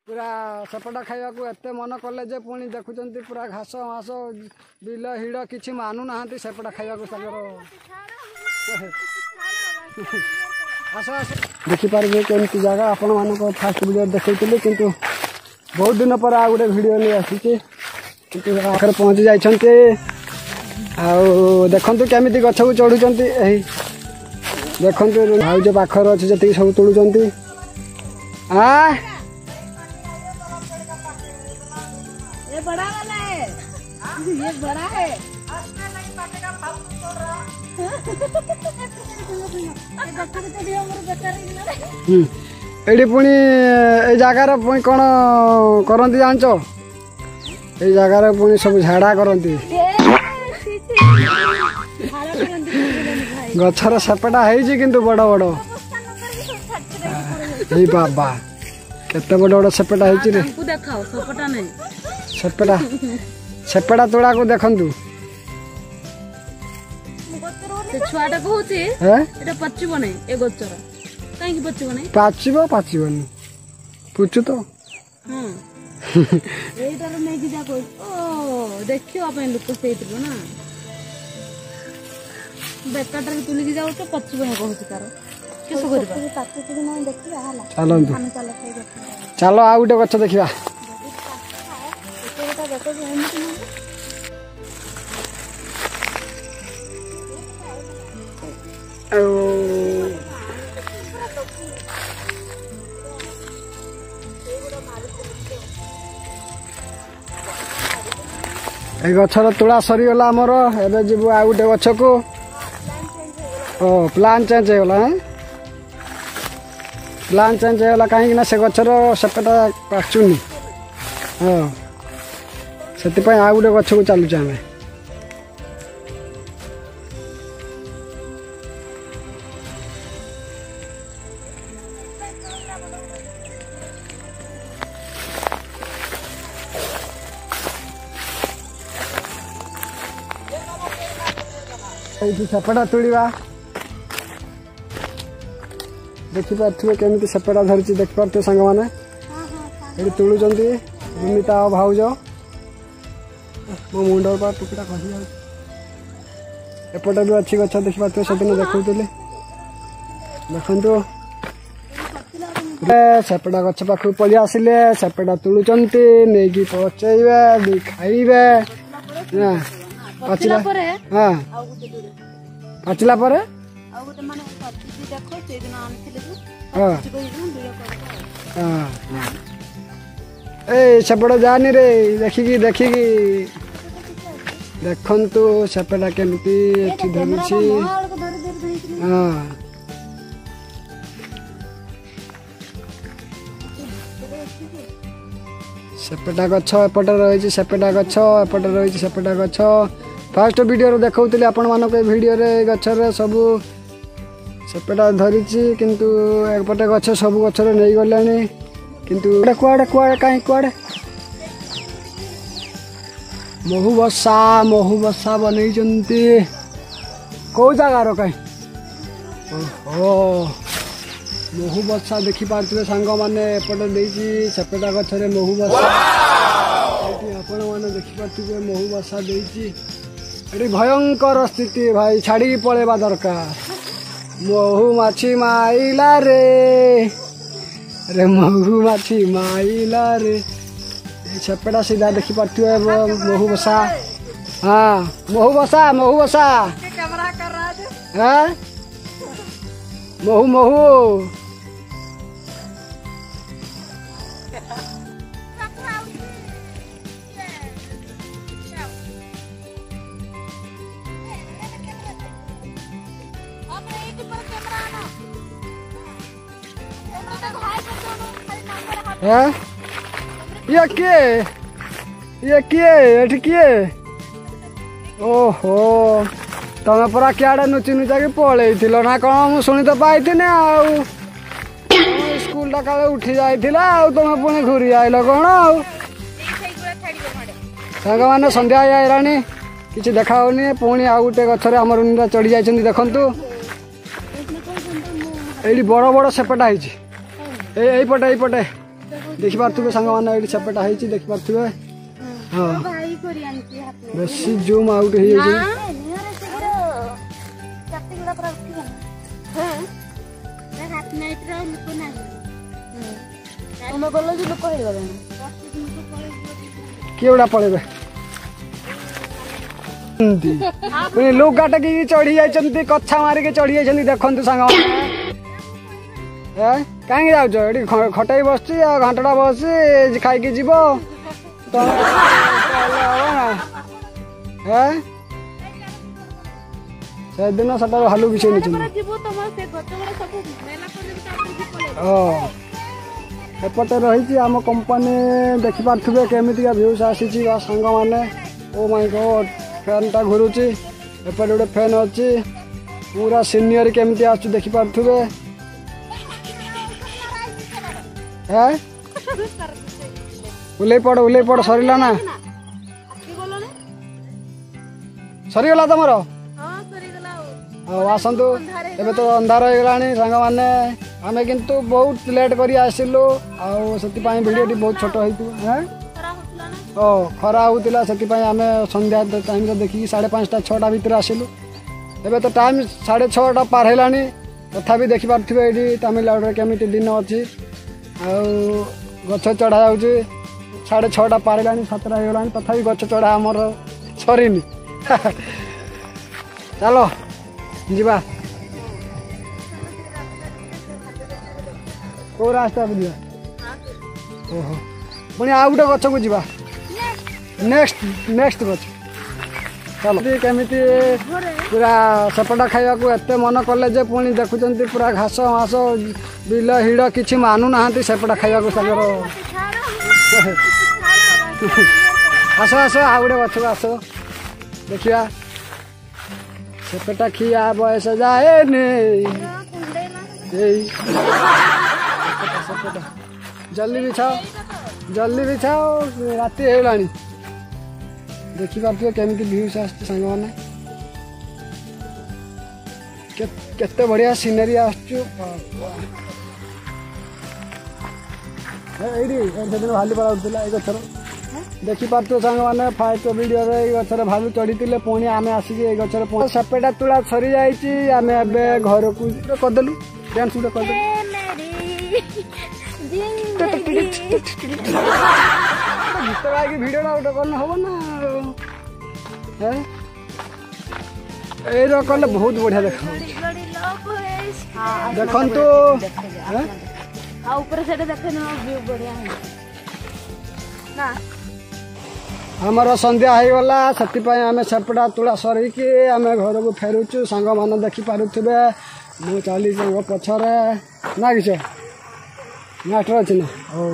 पूरा सेपटा खाइबा को एते मन कले जे पुणी देखुचंती पूरा घास घास बिल हिड़ किछि मानु नाहंती सेपटा खाइबा को सागर आस आस देखि पारबे केमती जगह आपण मानको फास्ट वीडियो देखैतिले किंतु बहुत दिन पर आ गुटे वीडियो ले आसीचे किंतु आखर पहुंच जाइछंती आ देखंतु केमिति गछ को चढ़ुचंती एही देखंतु भाउज पाखर अछि जति सब तुलुचंती आ ये बड़ा वाला है ये बड़ा है एडी पुणी ए जगार पुणी कौन करती जानच ए जगार पुणी सब झाड़ा करती गछर सेपटा है किंतु बड़ बड़ ए बाबा केते बड़ बड़ सेपटा है रे देखाओ सेपटा नहीं सेपटा सेपटा तोड़ा को देखंतु से छुआटा कहूची एटा पचिबो नै ए गचर काहे कि पचिबो नै पाचिबोनी पुछु तो एटार नै कि जा कोइ ओ देखियो अपन लोक सेइतबो ना बेटाटर तुली कि जाउ तो पचिबो नै कहूची तार केसो करबा पाची कि नै देखिया हला चलंतु हम चला से देखिया चलो आ गुटे गछ देखिबा एटा देखो एमति नै ए गछर तुला सरीगला आमर एबे जीवु आ गुटे गछ को प्लान चेंज होगला प्लान चेंज होगला कहीं ना से गछर सेपटा पाचुनी सेति पय आ गुटे गछ को चालू जामे सेपटा तुड़ा देखी पारे केमी सेपटा धरी देख पारे सांग मैंने तुलुंट भूमिता भाउज मो मुंड पर टुकड़ा खसी जा एपटे भी अच्छी गछ देखी पारे से दिन देखुली देखु सेपटा गछ पाख पलि आसिले सेपटा तुलुंट नहीं पचेबे खाइबे पाचिला हाँ पाचिला पर ए सेपटा जानी रे देखिकी देखिकी देखंतु सेपटा केमती एठी धरुछि हां सेपटा गछ एपटे रही सेपटा गछ एपटे रही सेपटा गछ फास्ट वीडियो देखौतली आपण मानक वीडियो रे गछर सब सेपटा धरी किंतु एपटे गछ सब गछर नहीं गलानी किंतु कुआड़े कुआड़े कहीं कुआड़े महू बसा बनई कौ जगार कहीं ओहो महू बसा देखी पारे सांग मैंने एपटे सेपटा गछरे महू बसा आपण मैंने देखी पारे महू बसा ये भयंकर स्थिति भाई छाड़ी पलैबा दरकार महू माछी माइला रे महू माछी माइला रे सेपटा सीधा देखी पारे महू बसा हाँ महू बसा हाँ महू ये किए ओहो तमे परा क्या नुची नुचा के पलैल ना कौन मुझे शुणी तो पाई स्कूल टा काले उठी जाइला तुम पुणी घूरी आइल कौन सांग मैंने संध्या आईलानी किसी देखा पुणी आ गोटे गचर आमर चढ़ी जाइए देखु ये बड़ बड़ सेपटा यहीपटे देखि पार्थुबे सांग माने एठी सेपटा हेची देखि पार्थुबे हां भाई करी आनती हाथ बेसी जूम आउट हे जे निहरे से चट्टी गुड़ा पर उठी हां हाथ नाइट रो लुक ना हम बोलो जे लुक हे गले केवड़ा पड़ेबे पुनी लोक गाटा की चढ़ी जाइछन्ती कच्छा मारी के चढ़ी जाइछन्ती देखंतु सांग ए काहे जाउछ एडी खटाई बसची आ घंटाटा बसची खाई के जीवो तो ए से दिन सटा हालू विषय नि जीवो तमर से गतबड़ा सब मेला करे ओ एपटे रही आम कंपनी देखि पार्थुबे केमितिका व्यूज आसीची सांग माने ओ माय गॉड फैन टा घुरुची एपटे गोटे फैन अच्छी पूरा सीनियर केमिति आसु देखि पार्थुबे हैं उले पड़ सरीला ना सरीगला तमर आसतु एबे तो अंधार हो गलानी सांग माने आमे किंतु बहुत लेट करी आसिलु आ सेति पई वीडियोटी बहुत छोट होइतु हैं ओ खरा होतिला सेति पई आमे संध्या टाइम रे देखि 5:30 6टा भीतर आसिलु एबे तो टाइम 6:30 पार हेलानी तथापि देखि पारथिबे एडी तमिलनाडु रे केमिति दिन अछि आ गछ चढ़ा जाउची 6:30 पार हेलानी 7टा हो गलानी तथापि गछ चढ़ा हमर सरीनी चलो जीवा को रास्ता बुझिया ओहो पुणी आ गोटे गछ को जीवा नेक्स्ट गछ चलो केमिति पूरा सेपटा खाइबा को एते मन कले जे पुणी देखुचंती पूरा घास मास बिल हिड़ किछि मानु नाहंती सेपटा खाइबा को सागर आस आस आ गोटे गछ को आस देखिया सेपटा खिया बयस जाए जल्दी बिछाओ राति होलानी देखि पार्थिबे केमिति व्यूज आछे सांग माने केते बढ़िया सीनरी आछू एडी दिन भालू पड़ा उठला ए गछर देखि पार्थिबे सांग माने फास्ट वीडियो रे ए गछर भालू चढ़ीतिले पुणी आमे आसी ए गछर सेपेटा तुला सरी जाईची आमे एबे घर को करदेलु डांस उडे करदेलु गीत गाई वीडियो उठे करना हम ना ए कले बहुत बढ़िया देखो आमर संध्या हो गला से आम सेपटा तुला सरिकी आम घर को फेरुचु सांग मान देखी पारुथिबे मु चली पछरे ना किछ नाटर अछि ना ओ